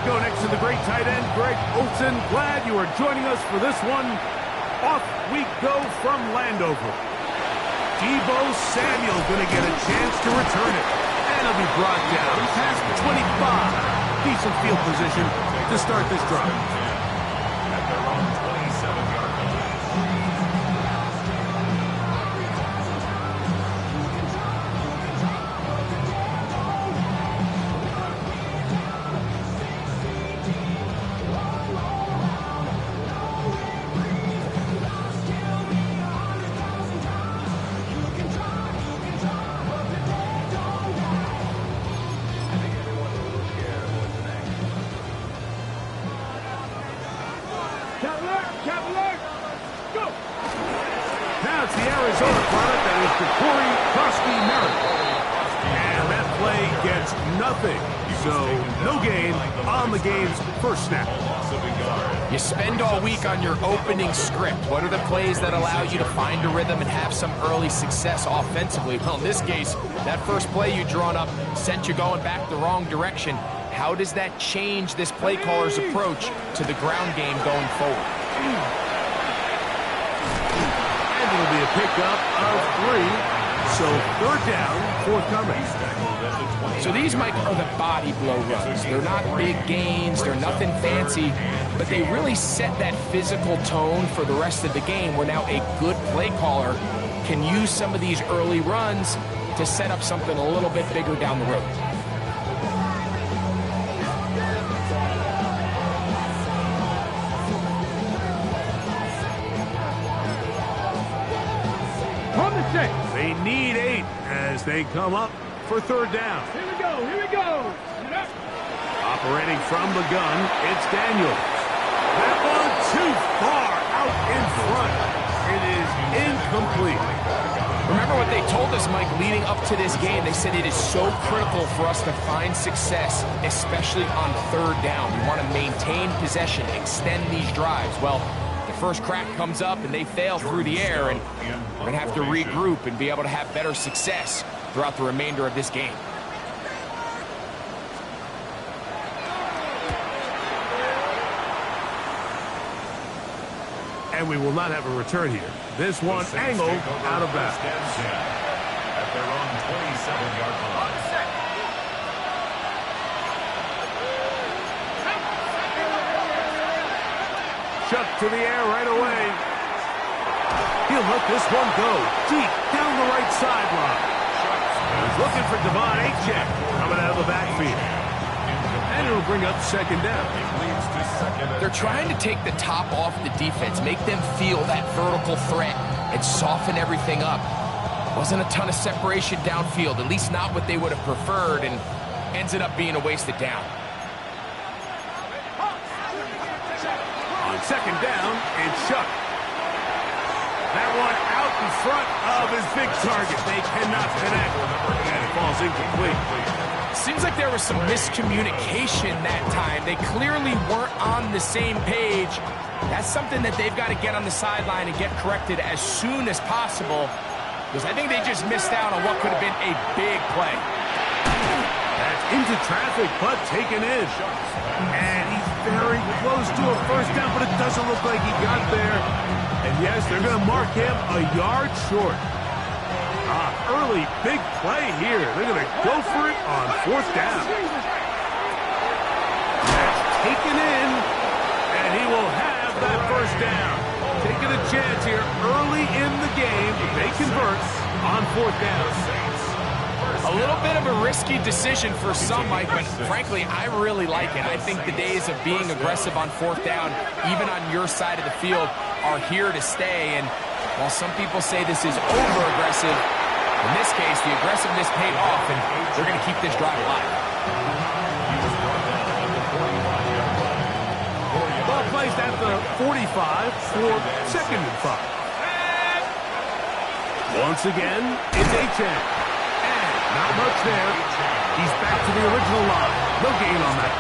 go next to the great tight end, Greg Olsen. Glad you are joining us for this one. Off we go from Landover. Deebo Samuel going to get a chance to return it. And he'll be brought down past the 25. Decent field position to start this drive. At their own 27-yard line. Now it's the Arizona product that is the Corey Krosky Miracle. And that play gets nothing. So no gain on the game's first snap. You spend all week on your opening script. What are the plays that allow you to find a rhythm and have some early success offensively? Well, in this case, that first play you drawn up sent you going back the wrong direction. How does that change this play caller's approach to the ground game going forward? And it'll be a pickup of 3. So third down, forthcoming. So these, Mike, are the body blow runs. They're not big gains. They're nothing fancy. But they really set that physical tone for the rest of the game where now a good play caller can use some of these early runs to set up something a little bit bigger down the road. They need 8 as they come up for third down. Here we go. Operating from the gun, it's Daniels. That one too far out in front. It is incomplete. Remember what they told us, Mike, leading up to this game. They said it is so critical for us to find success, especially on third down. We want to maintain possession, extend these drives. Well, the first crack comes up and they fail through the air, and we're going to have to regroup and be able to have better success throughout the remainder of this game. And we will not have a return here. This one angled out of bounds. At their own 27-yard line. Chuck to the air right away. He'll let this one go deep down the right sideline. He's looking for Devon Achek coming out of the backfield. And it'll bring up second down. They're trying to take the top off the defense, make them feel that vertical threat, and soften everything up. Wasn't a ton of separation downfield, at least not what they would have preferred, and ended up being a wasted down. On second down, it's Chuck. That one out in front of his big target. They cannot connect. And it falls incomplete. Seems like there was some miscommunication that time. They clearly weren't on the same page. That's something that they've got to get on the sideline and get corrected as soon as possible, because I think they just missed out on what could have been a big play. That's into traffic, but taken in. And he's very close to a first down, but it doesn't look like he got there. And yes, they're going to mark him a yard short. Early big play here. They're going to go for it on fourth down. That's taken in, and he will have that first down. Taking a chance here early in the game. They convert on fourth down. A little bit of a risky decision for some, Mike, but frankly, I really like it. I think the days of being aggressive on fourth down, even on your side of the field, are here to stay. And while some people say this is over-aggressive, in this case, the aggressiveness paid off, and they're going to keep this drive alive. Ball placed at the 45 for second and 5. Once again, it's Achek. And not much there. He's back to the original line. No gain on that.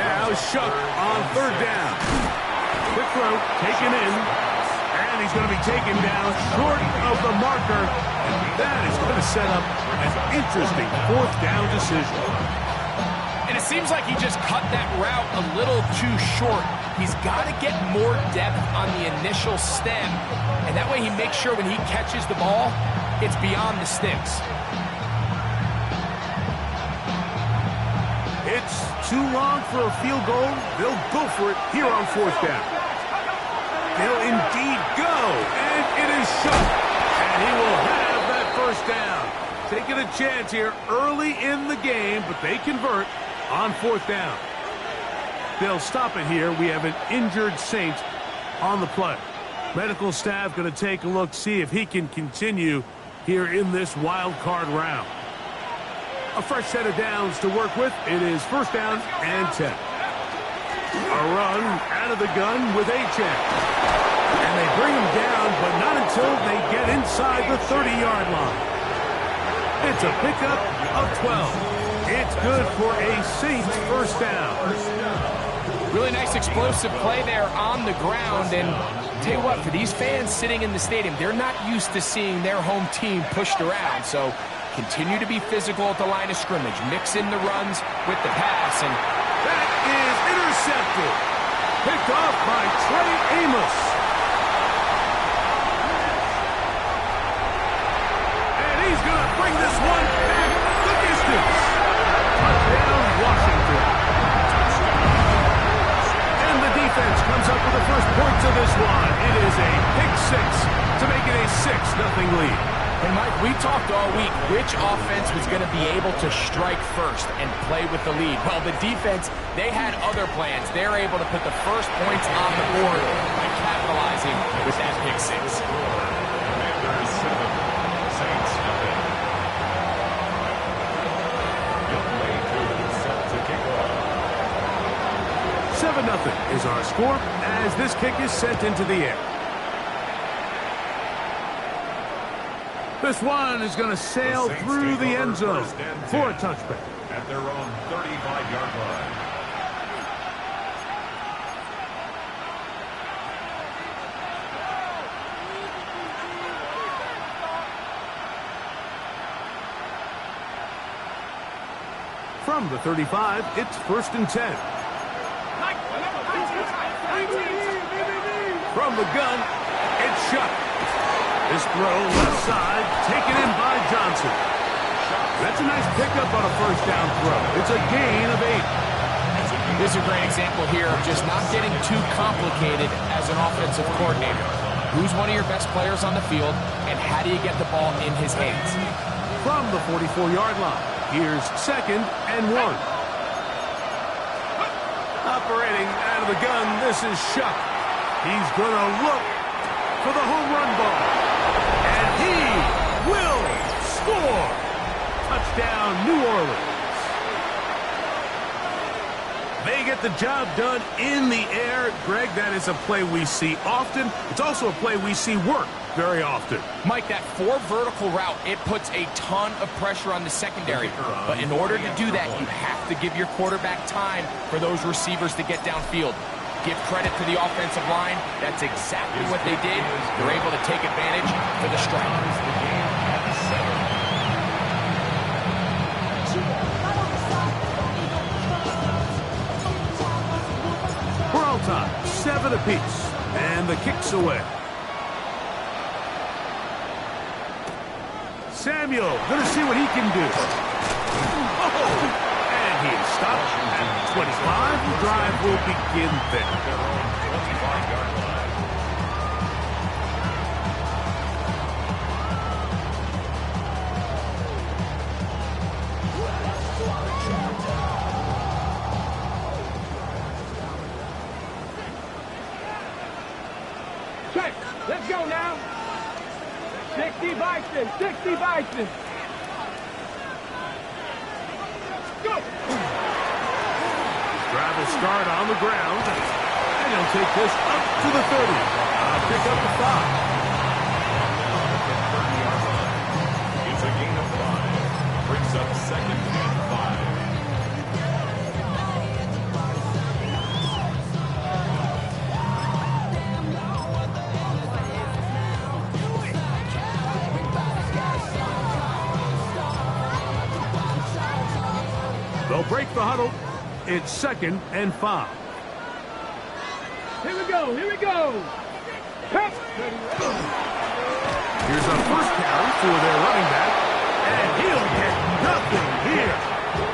Now Shuck on third down. Quick throw taken in. And And he's going to be taken down short of the marker. And that is going to set up an interesting fourth down decision. And it seems like he just cut that route a little too short. He's got to get more depth on the initial stem. And that way he makes sure when he catches the ball, it's beyond the sticks. It's too long for a field goal. They'll go for it here on fourth down. They'll indeed go. And it is shut. And he will have that first down. Taking a chance here early in the game, but they convert on fourth down. They'll stop it here. We have an injured Saint on the play. Medical staff going to take a look, see if he can continue here in this wild card round. A fresh set of downs to work with. It is first down and 10. A run out of the gun with Achane. And they bring him down, but not until they get inside the 30-yard line. It's a pickup of 12. It's good for a Saints first down. Really nice explosive play there on the ground. And tell you what, for these fans sitting in the stadium, they're not used to seeing their home team pushed around. So continue to be physical at the line of scrimmage. Mix in the runs with the pass. And that is intercepted. Picked off by Trey Amos. And he's going to bring this one back the distance. Touchdown, Washington. And the defense comes up with the first points of this one. It is a pick six to make it a 6-0 lead. And Mike, we talked all week which offense was going to be able to strike first and play with the lead. Well, the defense, they had other plans. They're able to put the first points on the board by capitalizing with that pick six. Commanders 7, Saints nothing. Play 2 set to kick off. 7-0 is our score as this kick is sent into the air. This one is going to sail through the end zone for a touchback. At their own 35-yard line. From the 35, it's first and 10. From the gun, it's shut. This throw left side, taken in by Johnson. That's a nice pickup on a first down throw. It's a gain of 8. This is a great example here of just not getting too complicated as an offensive coordinator. Who's one of your best players on the field, and how do you get the ball in his hands? From the 44-yard line, here's second and 1. Operating out of the gun, this is Shuck. He's going to look for the home run ball. And he will score. Touchdown, New Orleans. They get the job done in the air. Greg, that is a play we see often. It's also a play we see work very often. Mike, that 4 vertical route, it puts a ton of pressure on the secondary. But in order to do that, you have to give your quarterback time for those receivers to get downfield. Give credit to the offensive line. That's exactly what they did. They're able to take advantage for the strike. We're all tied, 7 apiece, and the kick's away. Samuel, going to see what he can do. Oh! And he is stopped at 25. The drive will begin there. 25-yard line. Check. Let's go now. 60 Bison. 60 Bison. Go. Drive will start on the ground. And he'll take this up to the 30. Pick up the 5. It's a gain of 5. Brings up second and 5. break the huddle. It's 2nd and 5. Here we go, here we go. Here's a first carry for their running back, and he'll get nothing here.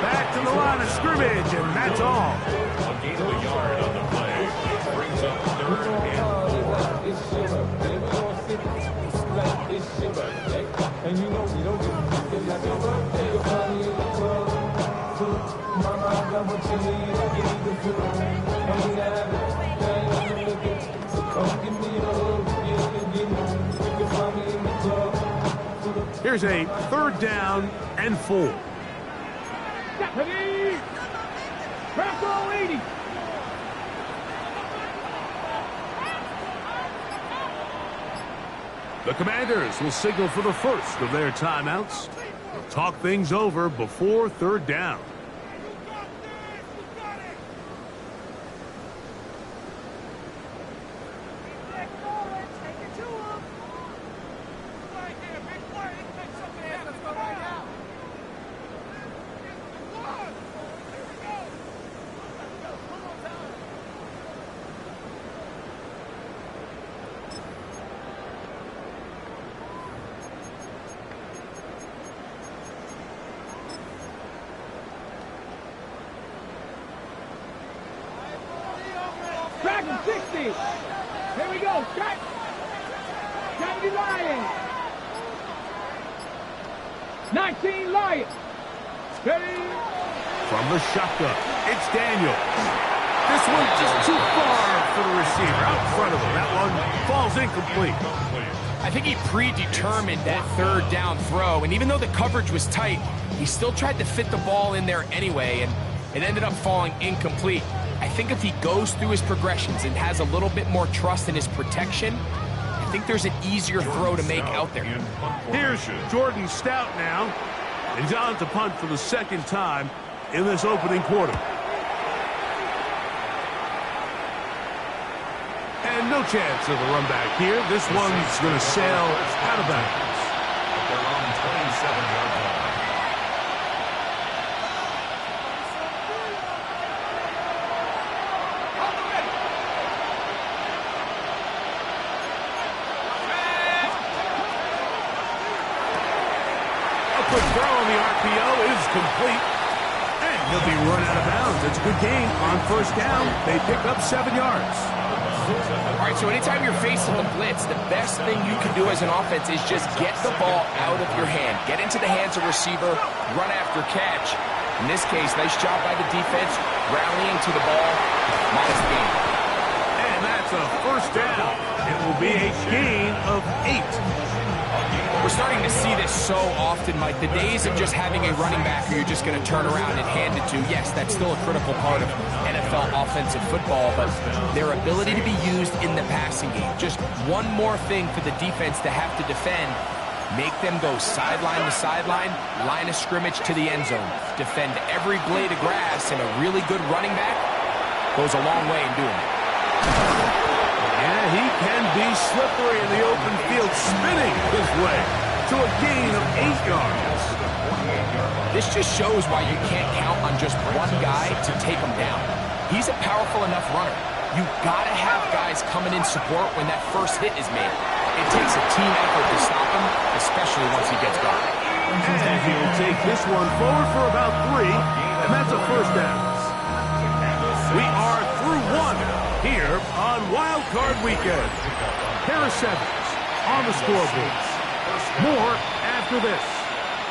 Back to the line of scrimmage, and that's all. A gain of a yard on the play. Brings up 3rd and 4. Here's a 3rd down and 4. Deputy! Bravo 80! The Commanders will signal for the first of their timeouts. They'll talk things over before 3rd down. Dragon 60. Here we go. Shot. Kennedy Lions. 19 Lions. Steady. From the shotgun, it's Daniels. This one just too far for the receiver. Out in front of him. That one falls incomplete. I think he predetermined that 3rd down throw, and even though the coverage was tight, he still tried to fit the ball in there anyway, and it ended up falling incomplete. I think if he goes through his progressions and has a little bit more trust in his protection, I think there's an easier throw to make out there. Here's Jordan Stout now. And he's on to punt for the 2nd time in this opening quarter. And no chance of a run back here. This one's going to sail out of bounds. They're on 27-yard line. Quick throw on the RPO is complete. And he'll be run out of bounds. It's a good game on 1st down. They pick up 7 yards. All right, so anytime you're facing the blitz, the best thing you can do as an offense is just get the ball out of your hand. Get into the hands of receiver, run after catch. In this case, nice job by the defense, rallying to the ball. Modest gain. And that's a 1st down. It will be a gain of 8. We're starting to see this so often, Mike. The days of just having a running back who you're just going to turn around and hand it to, yes, that's still a critical part of NFL offensive football, but their ability to be used in the passing game. Just one more thing for the defense to have to defend. Make them go sideline to sideline, line of scrimmage to the end zone. Defend every blade of grass, and a really good running back goes a long way in doing it. Yeah, he can be slippery in the open field, spinning his way to a gain of 8 yards. This just shows why you can't count on just one guy to take him down. He's a powerful enough runner. You've got to have guys coming in support when that first hit is made. It takes a team effort to stop him, especially once he gets going. And he'll take this one forward for about 3, and that's a 1st down. We are through 1 here on Wild Card Weekend. Harris Evans on the scoreboard. More after this.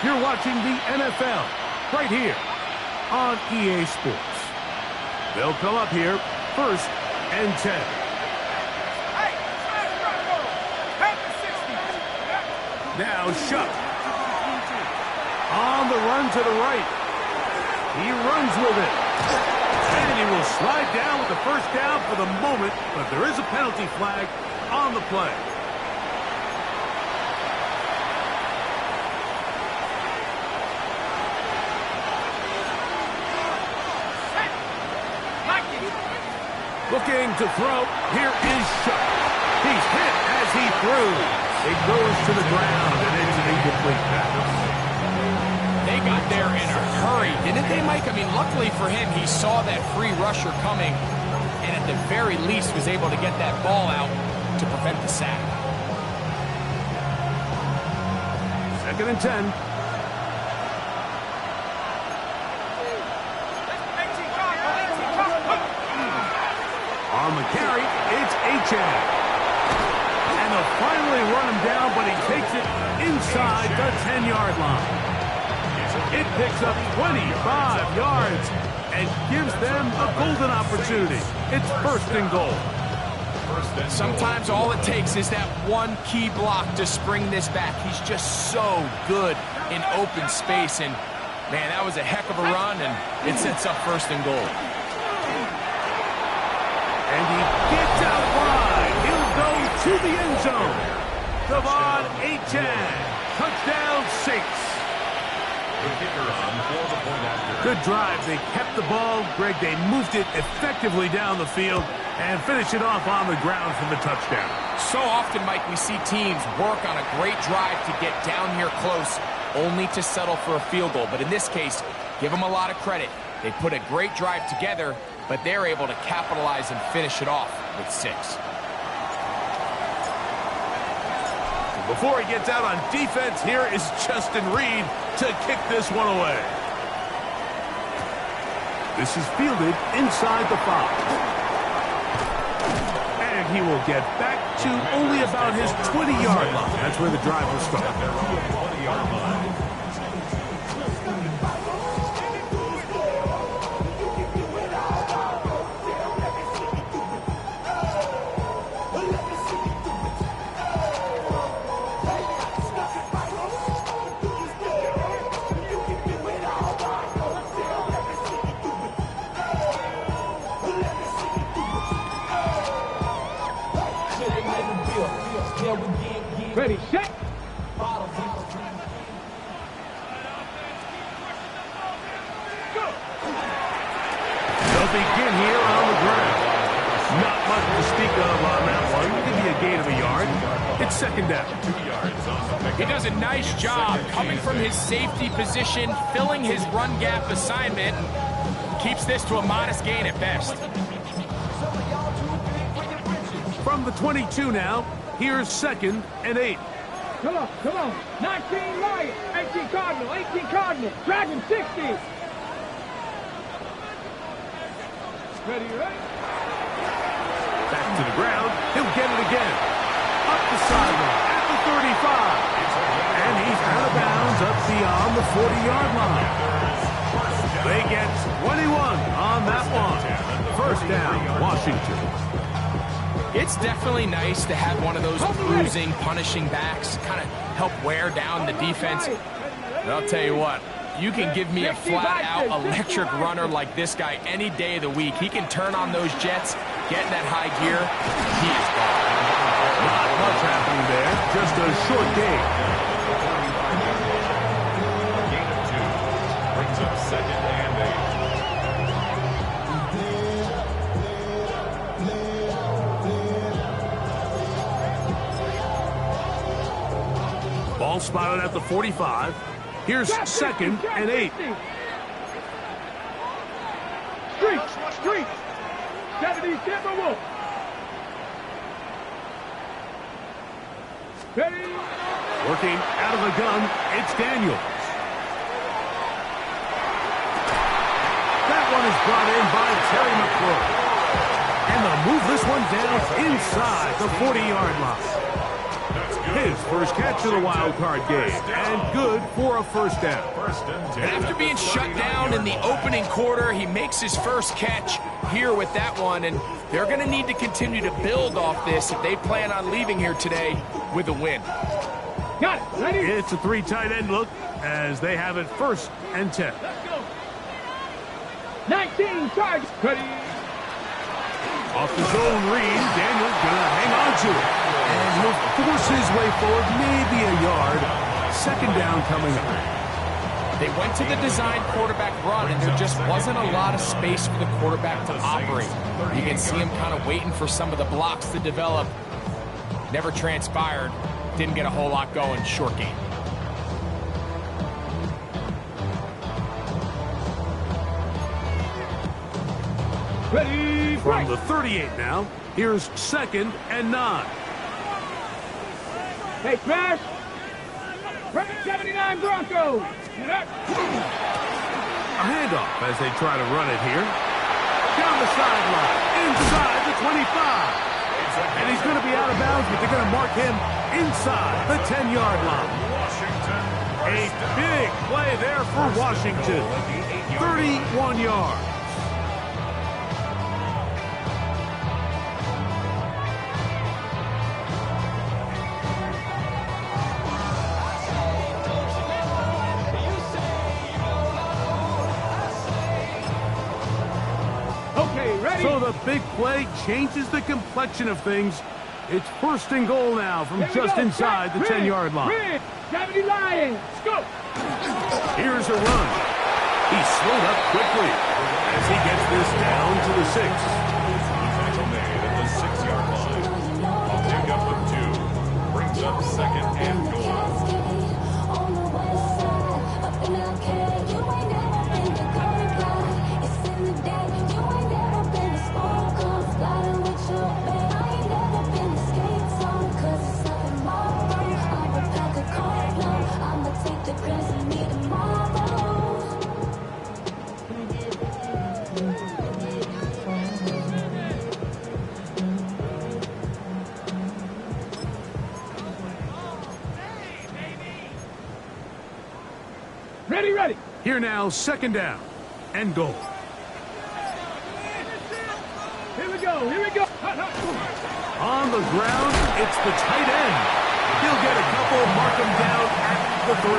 You're watching the NFL right here on EA Sports. They'll come up here 1st and 10. Now Shuck. On the run to the right. He runs with it. And he will slide down with the 1st down for the moment, but there is a penalty flag on the play. Looking to throw. Here is Shuck. He's hit as he threw. It goes to the ground, and it's an incomplete pass. They got there in a hurry, didn't they, Mike? I mean, luckily for him, he saw that free rusher coming, and at the very least was able to get that ball out to prevent the sack. 2nd and 10. On the carry, it's Achane. And they'll finally run him down, but he takes it inside the 10-yard line. It picks up 25 yards and gives them a golden opportunity. It's 1st and goal. Sometimes all it takes is that one key block to spring this back. He's just so good in open space. And, man, that was a heck of a run, and it sets up 1st and goal. And he gets out wide. He'll go to the end zone. De'Von Achane. Touchdown 6. Good drive. They kept the ball. Greg, they moved it effectively down the field and finished it off on the ground for the touchdown. So often, Mike, we see teams work on a great drive to get down here close, only to settle for a field goal. But in this case, give them a lot of credit. They put a great drive together, but they're able to capitalize and finish it off with 6. Before he gets out on defense, here is Justin Reed to kick this one away. This is fielded inside the 5. And he will get back to only about his 20-yard line. That's where the drive will start. Ready, set. They'll begin here on the ground. Not much to speak of on that one. Maybe a gain of a yard. It's 2nd down. He does a nice job coming from his safety position, filling his run gap assignment, keeps this to a modest gain at best. From the 22 now, here's 2nd and 8. Come on, come on. 19 Lions, 18 Cardinal, 18 Cardinal. Dragon 60. Ready, ready? Back to the ground. He'll get it again. Up the sideline at the 35. And he's out of bounds up beyond the 40-yard line. They get 21 on that one. 1st down, Washington. It's definitely nice to have one of those cruising, punishing backs, kind of help wear down the defense. But I'll tell you what, you can give me a flat-out electric runner like this guy any day of the week. He can turn on those jets, get in that high gear. He is gone. Not much happening there, just a short game. Gain of 2 brings up 2nd and 8. Ball spotted at the 45. Here's 2nd and 8. Street. 70 Timberwolves. Ready. Working out of the gun, it's Daniels. That one is brought in by Terry McLaurin. And they'll move this one down inside the 40-yard line. His first catch of the wild card game, and good for a 1st down. And after being shut down in the opening quarter, he makes his first catch here with that one, and they're going to need to continue to build off this if they plan on leaving here today with a win. Got it. Ready? It's a 3 tight end look as they have it 1st and 10. Let's go. 19 Chargers. Ready. Off the zone read, Daniels gonna hang on to it. And he'll force his way forward, maybe a yard. 2nd down coming up. They went to the design quarterback run, and there just wasn't a lot of space for the quarterback to operate. You can see him kind of waiting for some of the blocks to develop. Never transpired. Didn't get a whole lot going. Short game. Ready, From break. the 38 now, here's 2nd and 9. Hey, smash. Break 79 Broncos. Get up. A handoff as they try to run it here. Down the sideline, inside the 25. And he's going to be out of bounds, but they're going to mark him inside the 10-yard line. Washington. A big play there for Washington. 31 yards. Okay, ready. So the big play changes the complexion of things. It's 1st and goal now from Here we just go. inside the Red, 10-yard line. Red, 70 Lions. Go. Here's a run. He's slowed up quickly as he gets this down to the 6. Tackle made at the 6-yard line. A pickup of 2. Brings up 2nd and goal. Ready, ready. Here now, 2nd down and goal. Here we go. Here we go. Hut, hut. On the ground, it's the tight end. He'll get a couple, mark him down at the 3.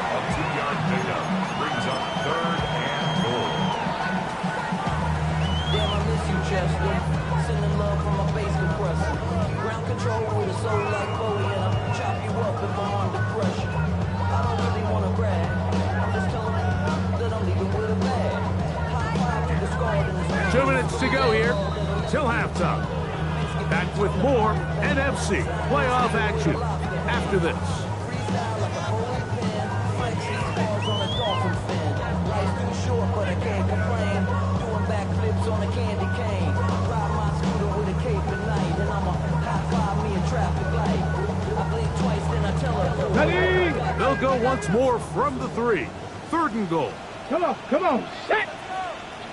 A 2-yard pickup. Brings up 3rd and goal. Damn, I miss you, Chester. Sending love from my bass compressor. Ground control with a soul like Bowie, and I'll chop you up if I'm under pressure. I don't really want to brag. I'm just telling you that I'm leaving with a bag. High five to the scarred and the 2 minutes to go here till halftime. Back with more NFC playoff action after this. freestyle like a bowling pin. French these bars on a dolphin fin. Life's too short, but I can't complain. Doing backflips on a candy cane. Ride my scooter with a cape at night, and I'm a high five me a traffic light. I blink twice, then I tell her. Ready. They'll go once more from the 3. 3rd and goal. Come on, come on. Set.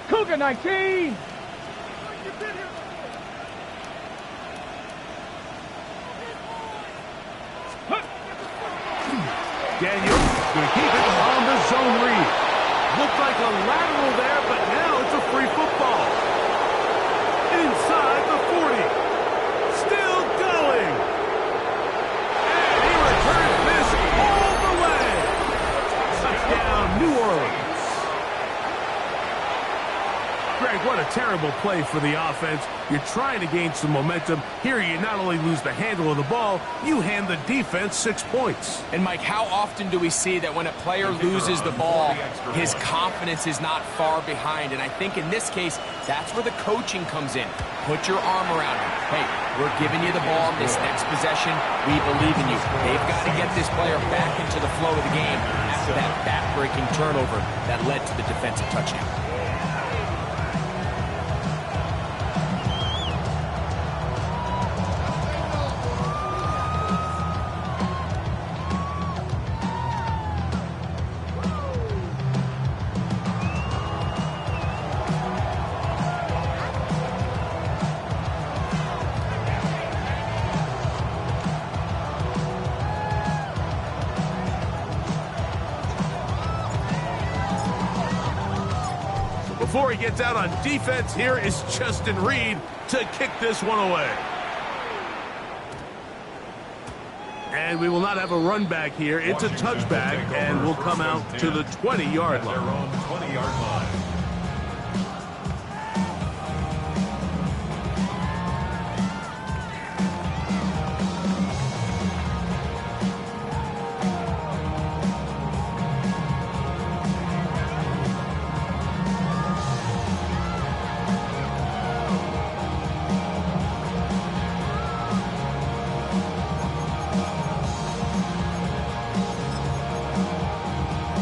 Cougar 19. Hut. Daniel going to keep it on the zone read. Looked like a lateral there, but now it's a free football. Inside the 40. Still going. And he returns this all the way. Touchdown, New Orleans. Greg, what a terrible play for the offense. You're trying to gain some momentum. Here you not only lose the handle of the ball, you hand the defense 6 points. And Mike, how often do we see that when a player loses the ball, his confidence is not far behind? And I think in this case, that's where the coaching comes in. Put your arm around him. Hey, we're giving you the ball in this next possession. We believe in you. They've got to get this player back into the flow of the game after that back-breaking turnover that led to the defensive touchdown. Before he gets out on defense, here is Justin Reed to kick this one away. And we will not have a run back here. It's a touchback, and we'll come out to the 20-yard Their line. own 20-yard line.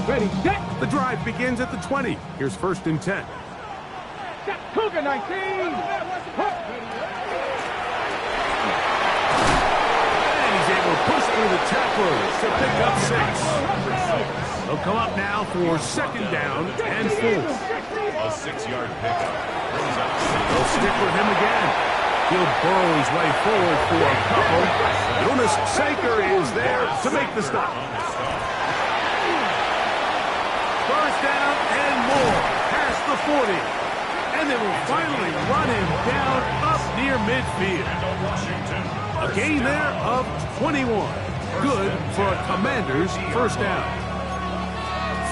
Ready, set. The drive begins at the 20. Here's 1st and 10. Cougar 19. And he's able to push through the tacklers to pick up 6. They'll come up now for 2nd down and 4. A 6-yard pickup. Brings up 6. They'll stick with him again. He'll burrow his way forward for a couple. Jonas Saker is there to make the stop. 1st down and more past the 40. And they will finally run him down up near midfield. A gain there of 21. Good for a Commanders 1st down.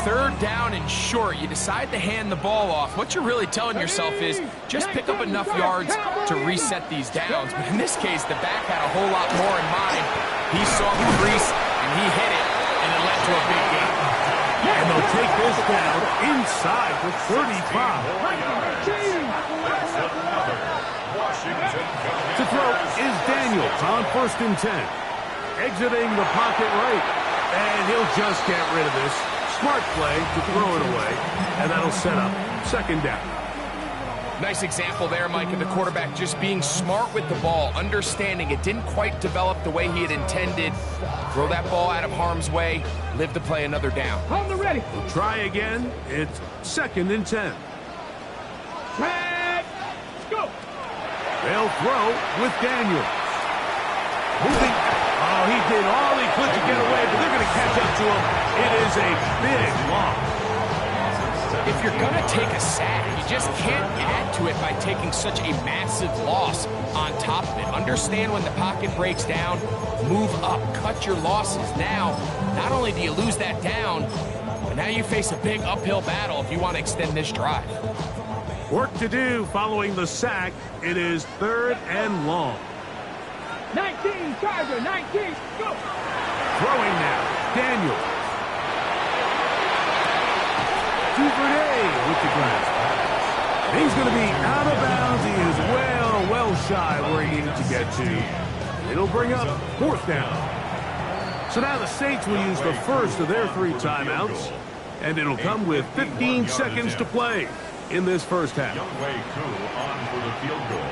3rd down and short. You decide to hand the ball off. What you're really telling yourself is just pick up enough yards to reset these downs. But in this case, the back had a whole lot more in mind. He saw the crease, and he hit it, and it led to a big gain. And they'll take this down inside the 35. To throw is Daniels on 1st and 10. Exiting the pocket right. And he'll just get rid of this. Smart play to throw it away. And that'll set up 2nd down. Nice example there, Mike, of the quarterback just being smart with the ball, understanding it didn't quite develop the way he had intended. Throw that ball out of harm's way, live to play another down. On the ready. We'll try again. It's 2nd and 10. Let's go. They'll throw with Daniels. Moving. Oh, he did all he could to get away, but they're going to catch up to him. It is a big loss. If you're going to take a sack, you just can't add to it by taking such a massive loss on top of it. Understand when the pocket breaks down, move up, cut your losses. Now, not only do you lose that down, but now you face a big uphill battle if you want to extend this drive. Work to do following the sack. It is 3rd and long. 19, Charger, 19, go. Throwing now, Daniels. Duvernay with the grasp. And he's going to be out of bounds. He is well shy where he needed to get to. It'll bring up 4th down. So now the Saints will use the first of their 3 timeouts. And it'll come with 15 seconds to play in this 1st half. Younghoe Koo on for the field goal.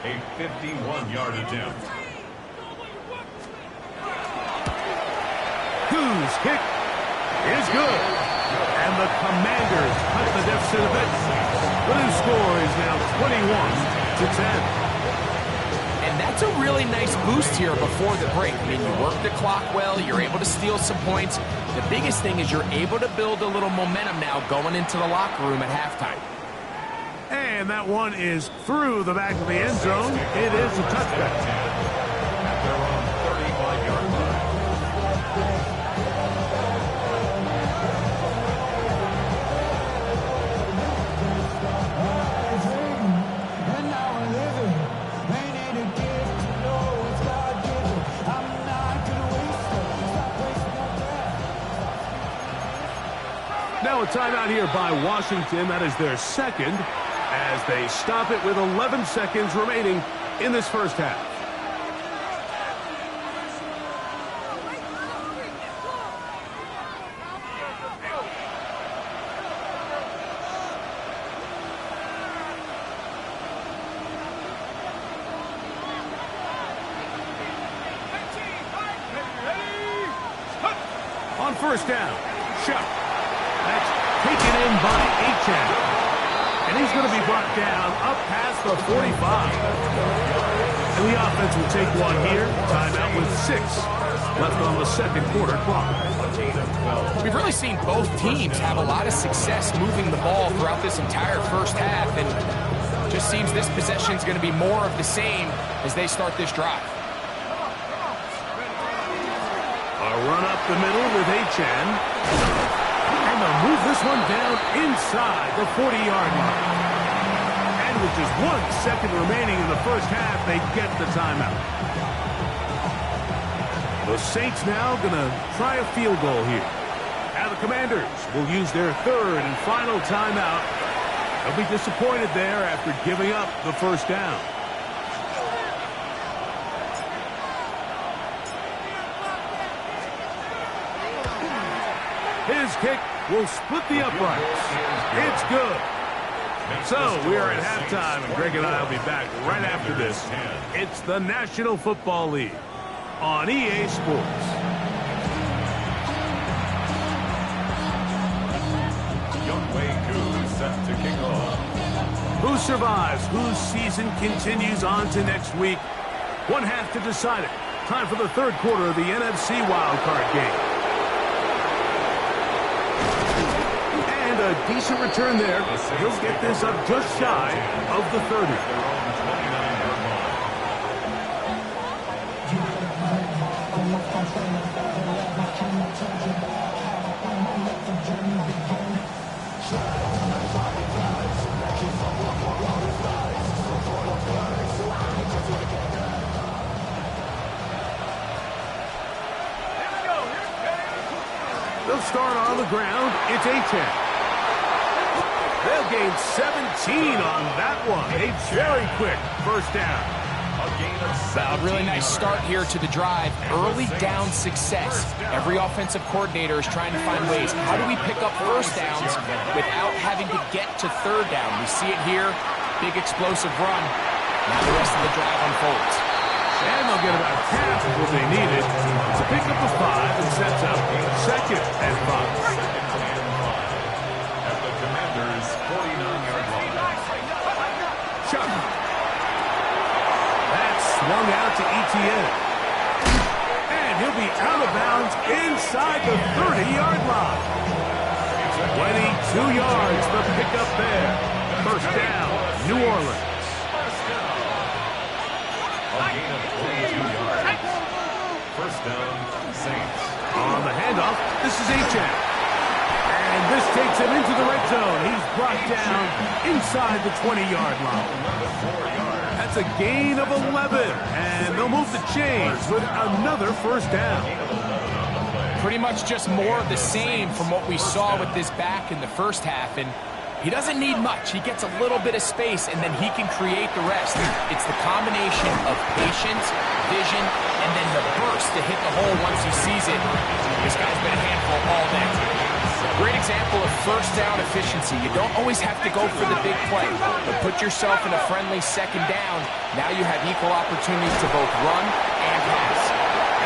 A 51-yard attempt. Koo's kick is good. And the Commanders cut the deficit a bit. The new score is now 21-10. And that's a really nice boost here before the break. I mean, you work the clock well, you're able to steal some points. The biggest thing is you're able to build a little momentum now going into the locker room at halftime. And that one is through the back of the end zone. It is a touchback. They're on 35-yard line. Now a timeout here by Washington. That is their 2nd as they stop it with 11 seconds remaining in this 1st half. On 1st down, Shuck. That's taken in by Achane. And he's going to be brought down up past the 45. And the offense will take one here. Timeout with 6 left on the 2nd quarter clock. We've really seen both teams have a lot of success moving the ball throughout this entire 1st half. And it just seems this possession is going to be more of the same as they start this drive. A run up the middle with Achane. And they'll move this one down inside the 40-yard line. And with just 1 second remaining in the 1st half, they get the timeout. The Saints now going to try a field goal here. Now the Commanders will use their 3rd and final timeout. They'll be disappointed there after giving up the 1st down. His kick will split the uprights. It's good. So we are at halftime, and Greg and I will be back right after this. It's the National Football League on EA Sports. Younghoe Koo set to kick off. Who survives? Whose season continues on to next week? One half to decide it. Time for the third quarter of the NFC wildcard game. And a decent return there. He'll get this up just shy of the 30. They'll start on the ground. It's Achane. They'll gain 17 on that one. A very quick first down. A really nice start here to the drive. Early down success. Every offensive coordinator is trying to find ways. How do we pick up first downs without having to get to third down? We see it here. Big explosive run. Now the rest of the drive unfolds. And they'll get about half of what they needed to pick up the 5 and sets up second and 5. At the Commanders' 49-yard line. Chuck. That's swung out to Etienne. And he'll be out of bounds inside the 30-yard line. 22 yards for pickup there. First down, New Orleans. A gain of 22 yards. First down, Saints. On the handoff, this is Achane. And this takes him into the red zone. He's brought down inside the 20-yard line. That's a gain of 11. And they'll move the chains with another first down. Pretty much just more of the same from what we saw with this back in the first half. And he doesn't need much. He gets a little bit of space, and then he can create the rest. It's the combination of patience, vision, and then the burst to hit the hole once he sees it. This guy's been a handful all day. Great example of first down efficiency. You don't always have to go for the big play, but put yourself in a friendly second down. Now you have equal opportunities to both run and pass.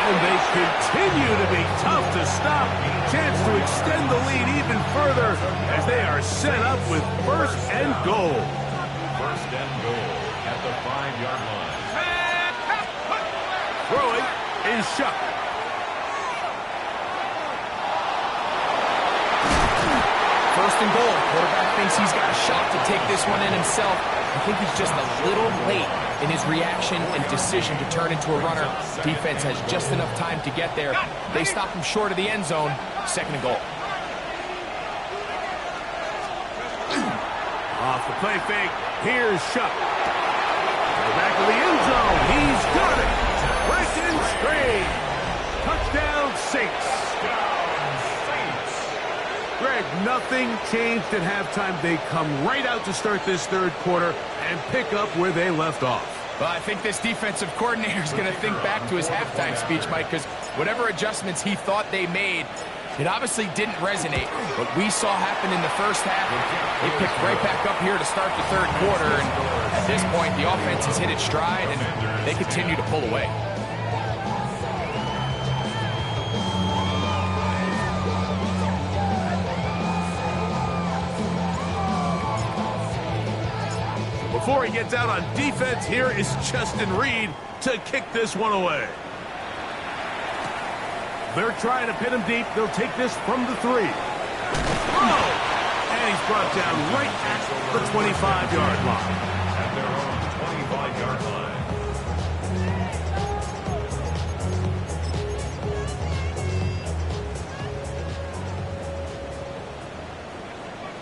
And they continue to be tough to stop. Chance to extend the lead even further as they are set up with first and goal. First and goal at the 5-yard line. Throwing is Shuck. First and goal. Quarterback thinks he's got a shot to take this one in himself. I think he's just a little late in his reaction and decision to turn into a runner. Defense has just enough time to get there. They stop him short of the end zone. Second and goal. Off the play fake, here's Shuck. To the back of the end zone, he's got it. Breaking straight. Touchdown, Saints. Greg, nothing changed at halftime. They come right out to start this third quarter and pick up where they left off. Well, I think this defensive coordinator is going to think back to his halftime speech, Mike, because whatever adjustments he thought they made, it obviously didn't resonate. What we saw happen in the first half, they picked right back up here to start the third quarter, and at this point, the offense has hit its stride, and they continue to pull away. Before he gets out on defense, here is Justin Reed to kick this one away. They're trying to pin him deep. They'll take this from the 3. Oh! And he's brought down right at the 25-yard line. At their own 25-yard line.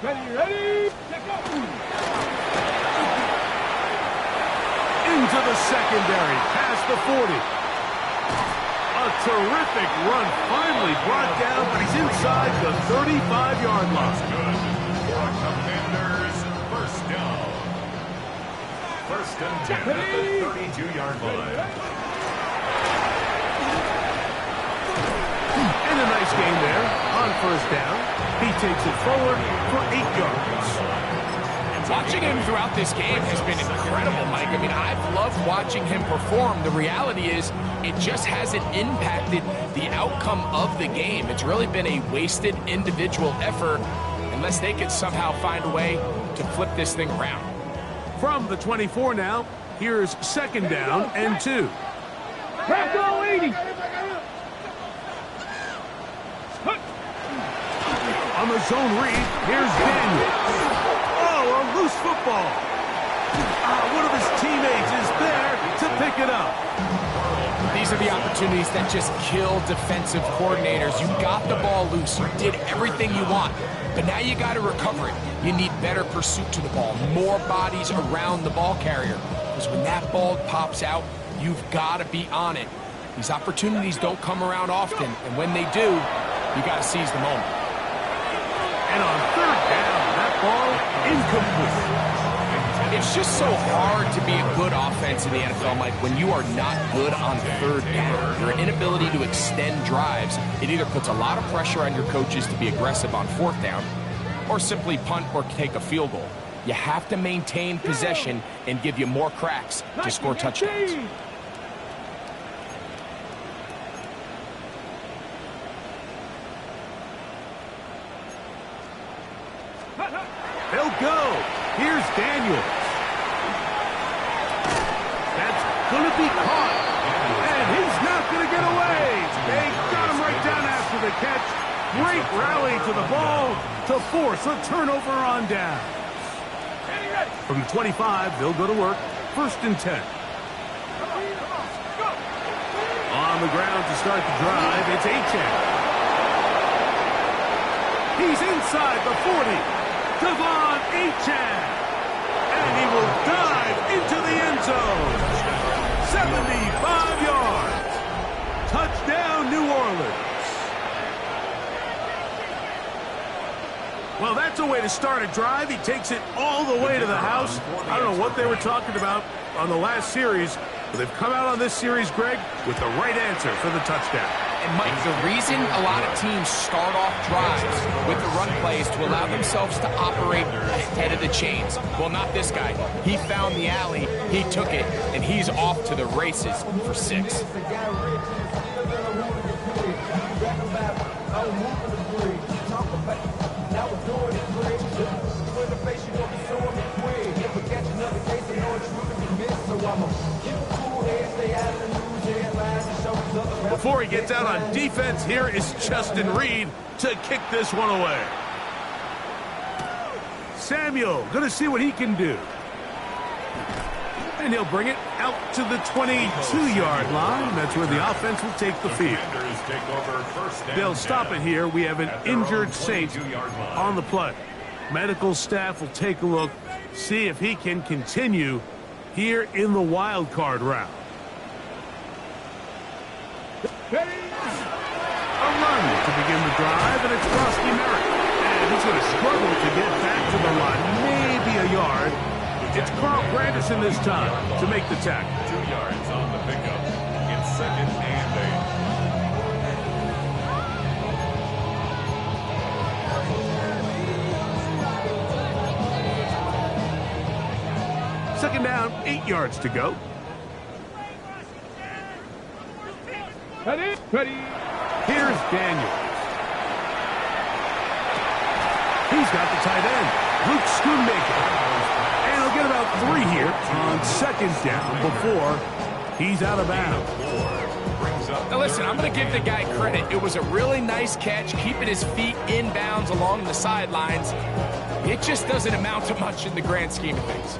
Ready, take off. Into the secondary, past the 40. A terrific run, finally brought down, but he's inside the 35-yard line. Good for a Commanders first down. First and 10 at the 32-yard line. And a nice game there on first down. He takes it forward for 8 yards. Watching him throughout this game has been incredible, Mike. I mean, I've loved watching him perform. The reality is it just hasn't impacted the outcome of the game. It's really been a wasted individual effort unless they could somehow find a way to flip this thing around. From the 24 now, here's 2nd down and 2. Crack all 80. On the zone read, here's Daniel. Oh, a loose football. One of his teammates is there to pick it up. These are the opportunities that just kill defensive coordinators. You got the ball loose. You did everything you want. But now you got to recover it. You need better pursuit to the ball, more bodies around the ball carrier. Because when that ball pops out, you've got to be on it. These opportunities don't come around often, and when they do, you got to seize the moment. And on 3rd down, that ball incomplete. It's just so hard to be a good offense in the NFL, Mike, when you are not good on 3rd down. Your inability to extend drives, it either puts a lot of pressure on your coaches to be aggressive on 4th down, or simply punt or take a field goal. You have to maintain possession and give you more cracks to score touchdowns. They'll go. Here's Daniels. That's going to be caught. And he's not going to get away. They got him right down after the catch. Great rally to the ball to force a turnover on down. From the 25, they'll go to work. 1st and 10. On the ground to start the drive, it's Achane. He's inside the 40. Devon Achane. And he will dive into the end zone. 75 yards. Touchdown, New Orleans. Well, that's a way to start a drive. He takes it all the way to the house. I don't know what they were talking about on the last series, but they've come out on this series, Greg, with the right answer for the touchdown. And, Mike, the reason a lot of teams start off drives with the run plays to allow themselves to operate ahead of the chains. Well, not this guy. He found the alley, he took it, and he's off to the races for 6. Before he gets out on defense, here is Justin Reed to kick this one away. Samuel going to see what he can do. And he'll bring it out to the 22-yard line. That's where the offense will take the field. They'll stop it here. We have an injured Saint on the play. Medical staff will take a look, see if he can continue here in the wild card round. A run to begin the drive, and it's Roski Merrick. And he's going to struggle to get back to the line, maybe a yard. It's Carl Granderson this time to make the tackle. 2 yards on the pickup. It's 2nd and 8. 2nd down, 8 yards to go. Ready. Here's Daniels. He's got the tight end, Luke Schoonmaker. And he'll get about 3 here on 2nd down before he's out of bounds. Now listen, I'm going to give the guy credit. It was a really nice catch, keeping his feet inbounds along the sidelines. It just doesn't amount to much in the grand scheme of things.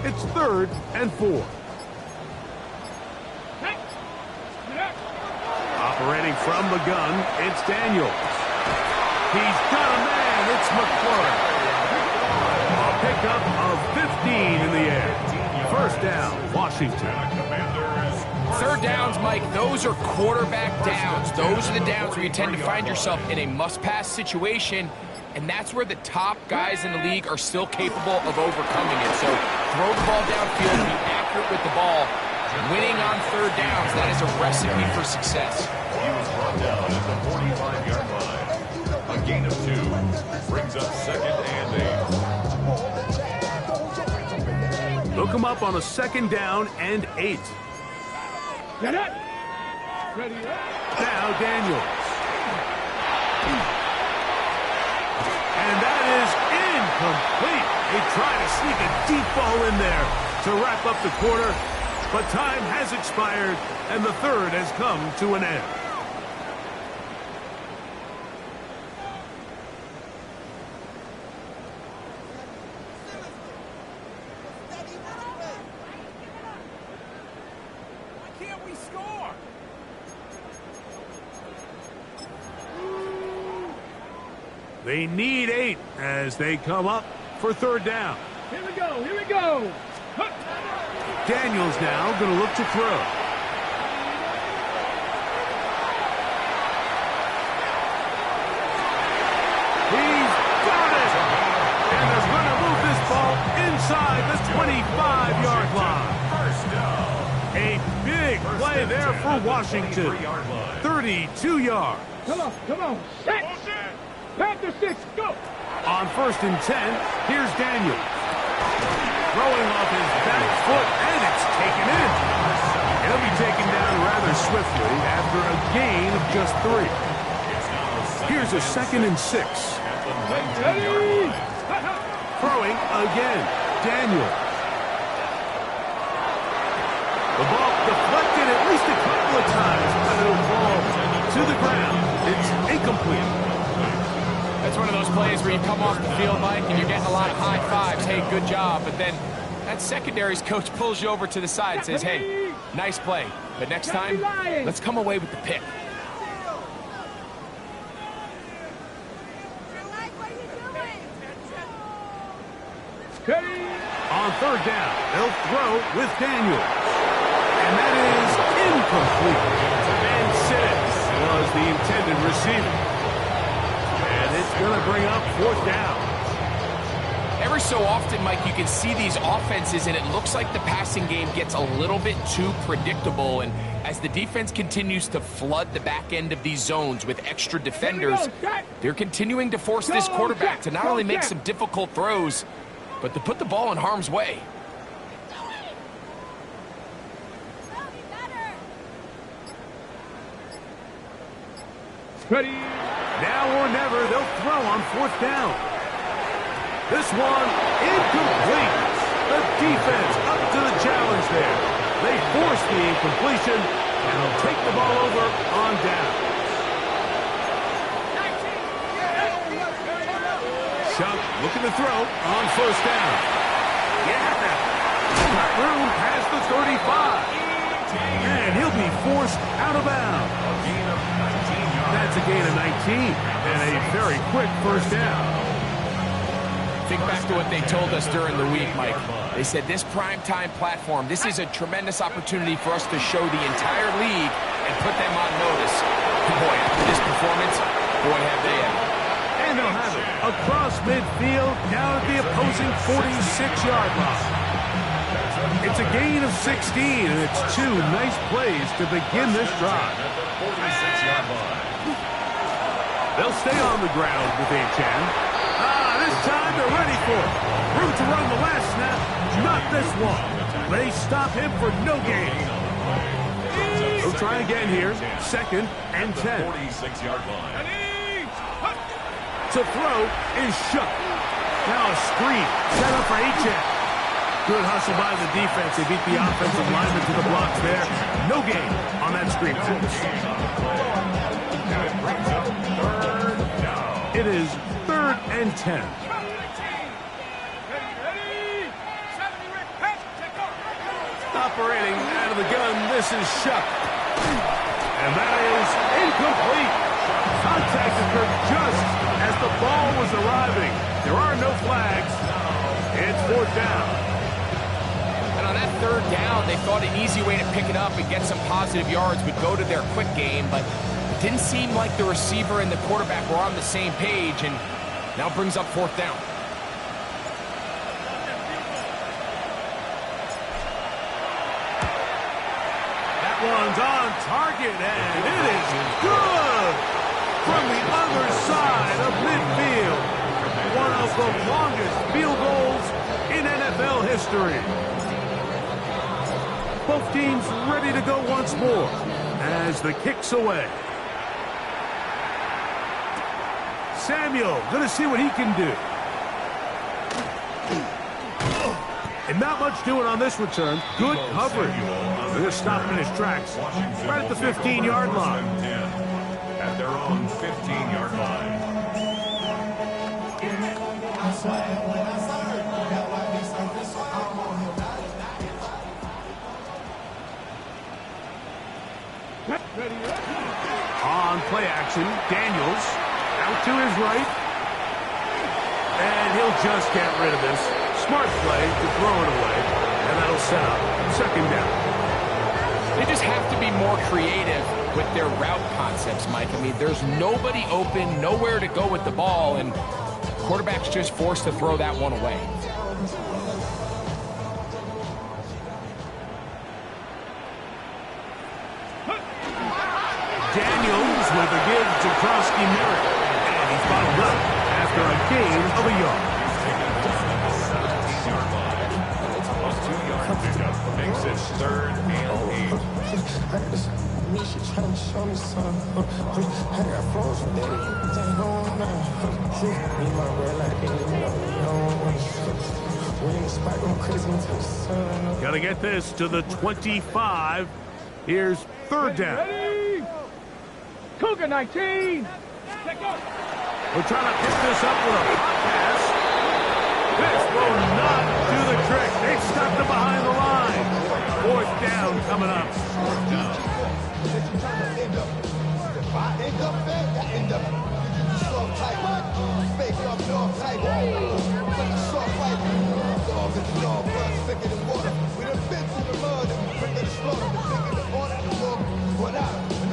It's 3rd and 4. Operating from the gun, it's Daniels. He's got a man, it's McLaurin. A pickup of 15 in the air. 1st down, Washington. 3rd downs, Mike, those are quarterback downs. Those are the downs where you tend to find yourself in a must-pass situation. and that's where the top guys in the league are still capable of overcoming it. So throw the ball downfield, be accurate with the ball. Winning on third downs, that is a recipe for success. He was brought down at the 45-yard line. A gain of 2 brings up 2nd and 8. They'll come up on a 2nd down and 8. Get it. Ready, Now Daniels. And that is incomplete. They try to sneak a deep ball in there to wrap up the quarter, but time has expired, and the third has come to an end. Why can't we score? They need 8 as they come up for third down. Here we go. Here we go. Huh. Daniels now going to look to throw. He's got it! And they're going to move this ball inside the 25-yard line. First down. A big play there for Washington. 32 yards. Come on. Set. Panther 6, go. On 1st and 10, here's Daniels. Throwing off his back foot, and it's taken in. He'll be taken down rather swiftly after a gain of just 3. Here's a 2nd and 6. Ready. Throwing again, Daniels. The ball deflected at least a couple of times, but it'll fall to the ground. It's incomplete. That's one of those plays where you come off the field, Mike, and you're getting a lot of high fives. Hey, good job. But then that secondary's coach pulls you over to the side and says, hey, nice play. But next time, let's come away with the pick. Ready. On third down, they'll throw with Daniels. And that is incomplete. And 6 was the intended receiver. And it's going to bring up 4th down. Every so often, Mike, you can see these offenses, and it looks like the passing game gets a little bit too predictable. And as the defense continues to flood the back end of these zones with extra defenders, they're continuing to force this quarterback to not only make some difficult throws, but to put the ball in harm's way. Ready. Now or never, they'll throw on 4th down. This one, incomplete. The defense up to the challenge there. They force the incompletion, and they'll take the ball over on down. Chuck looking to throw on 1st down. Yeah, got room past the 35. And he'll be forced out of bounds. That's a gain of 19 and a very quick 1st down. Think back to what they told us during the week, Mike. They said this primetime platform, this is a tremendous opportunity for us to show the entire league and put them on notice. Boy, after this performance, boy, have they ever. And they'll have it across midfield, down at the opposing 46-yard line. It's a gain of 16, and it's 2 nice plays to begin this drive. 46-yard line. They'll stay on the ground with Achane. This time they're ready for it. Room to run the last snap, not this one. They stop him for no gain. They'll try again here, 2nd and 10. 46-yard line. To throw is Shook. Now a screen set up for Achane. Good hustle by the defense. They beat the offensive lineman to the blocks there. No gain on that screen. It is 3rd and 10. Operating out of the gun, this is Shook. And that is incomplete. Contact occurred just as the ball was arriving. There are no flags. It's 4th down. And on that 3rd down, they thought an easy way to pick it up and get some positive yards would go to their quick game, but it didn't seem like the receiver and the quarterback were on the same page, and Now brings up 4th down. That one's on target, and it is good from the other side of midfield. One of the longest field goals in NFL history. Both teams ready to go once more as the kick's away. Samuel going to see what he can do. And not much doing on this return. Good coverage. They're going to stop in his tracks right at the 15-yard line. At their own 15-yard line. On play action, Daniels out to his right. And he'll just get rid of this. Smart play to throw it away. And that'll set up 2nd down. They just have to be more creative with their route concepts, Mike. I mean, there's nobody open, nowhere to go with the ball, and quarterback's just forced to throw that one away. Daniels with a give to Krosky-Merritt. And he's followed up after a gain of a yard. 17-yard line. A 2-yard pickup makes it 3rd and 8. Got to get this to the 25. Here's 3rd down. Ready? Cougar 19. Check out. We're trying to pick this up with a hot pass. This will not do the trick. They've stopped him behind the line. 4th down coming up.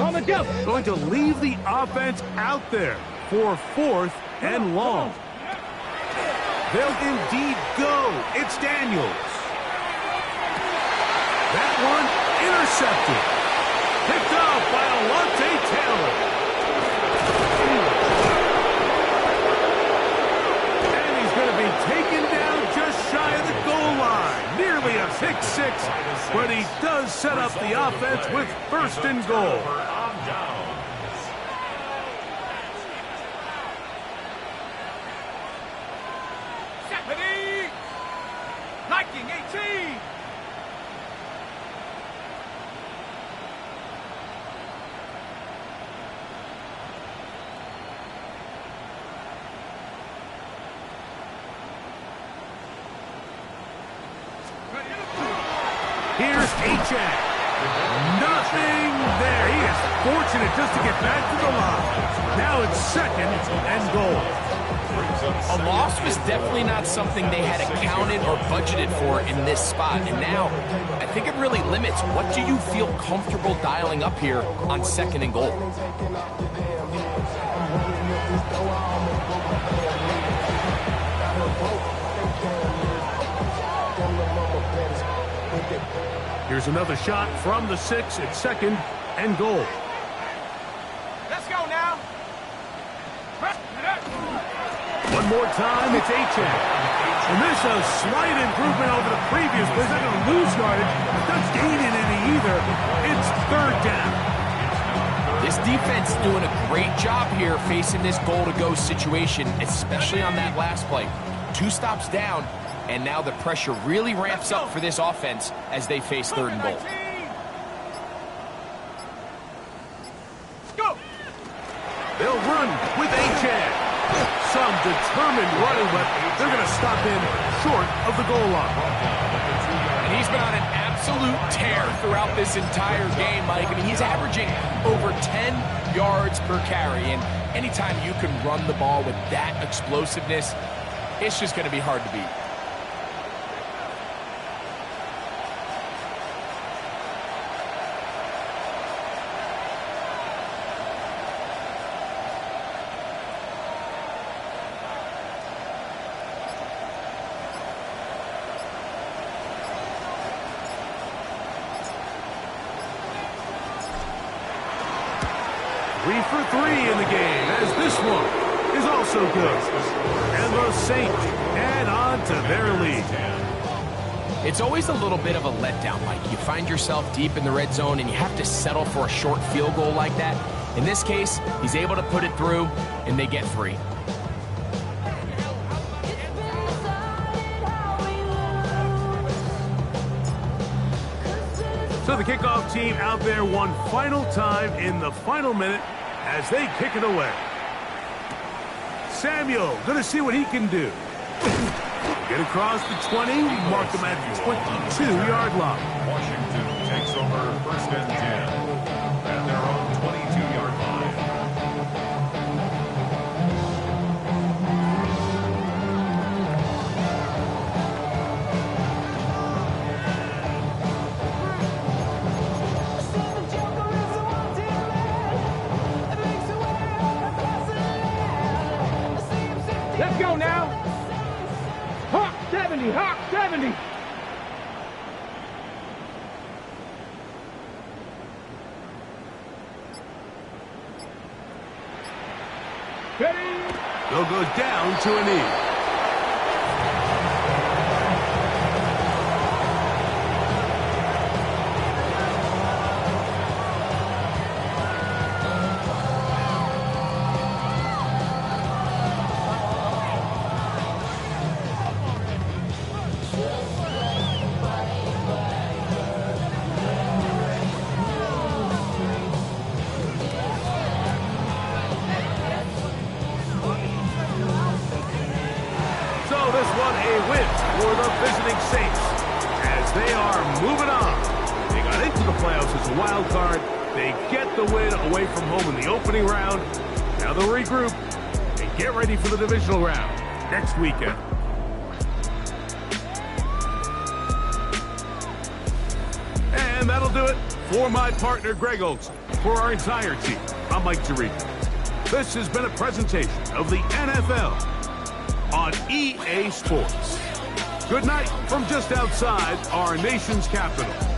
On the jump. Going to leave the offense out there for 4th and long. They'll indeed go. It's Daniels. That one intercepted. Picked off by Alontae Taylor. And he's going to be taken down just shy of the goal line. Nearly a pick 6, but he does set up the offense with 1st and goal. Ready? Liking 18. Here's Achane. Nothing there. He is fortunate just to get back to the line. Now it's 2nd and goal. A loss was definitely not something they had accounted or budgeted for in this spot. And now, I think it really limits what do you feel comfortable dialing up here on 2nd and goal. Here's another shot from the 6 at 2nd and goal. Let's go now. One more time, it's Achane. And this is a slight improvement over the previous play. They're going to lose yardage. Not gaining any either. It's 3rd down. This defense doing a great job here facing this goal-to-go situation, especially on that last play. 2 stops down, and now the pressure really ramps up for this offense as they face 3rd and goal. Go. They'll run with Achane. Some determined running, but they're going to stop him short of the goal line. And he's been on an absolute tear throughout this entire game, Mike. I mean, he's averaging over 10 yards per carry, and anytime you can run the ball with that explosiveness, it's just going to be hard to beat. 3 for 3 in the game, as this one is also good. And the Saints add on to their lead. It's always a little bit of a letdown, Mike. You find yourself deep in the red zone and you have to settle for a short field goal like that. In this case, he's able to put it through, and they get 3. So the kickoff team out there one final time in the final minute as they kick it away. Samuel going to see what he can do. Get across the 20, mark him at the 22-yard line. Washington takes over 1st and 10 at their own 22-yard line. Let's go now. Hawk 70, Hawk 70. Ready? They'll go down to a knee. This one a win for the visiting Saints as they are moving on. They got into the playoffs as a wild card. They get the win away from home in the opening round. Now they'll regroup and get ready for the divisional round next weekend. And that'll do it for my partner Greg Olsen. For our entire team, I'm Mike Tirico. This has been a presentation of the NFL on EA Sports. Good night from just outside our nation's capital.